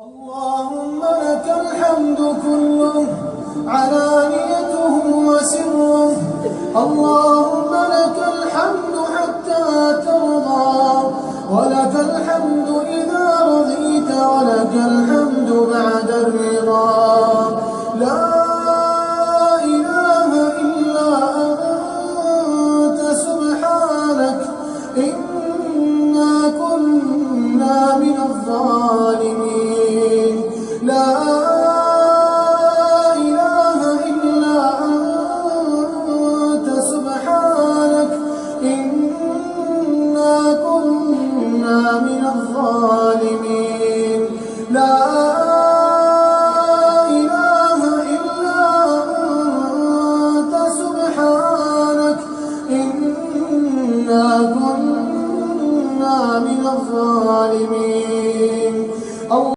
اللهم لك الحمد كله علانيته وسره. اللهم لك الحمد حتى ترضى، ولك الحمد إذا رضيت، ولك الحمد بعد الرضا. لا إله إلا أنت سبحانك إنا كنا من الظالمين. لا إله إلا أنت سبحانك إنا كنا من الظالمين. لا إله إلا أنت سبحانك إنا كنا من الظالمين.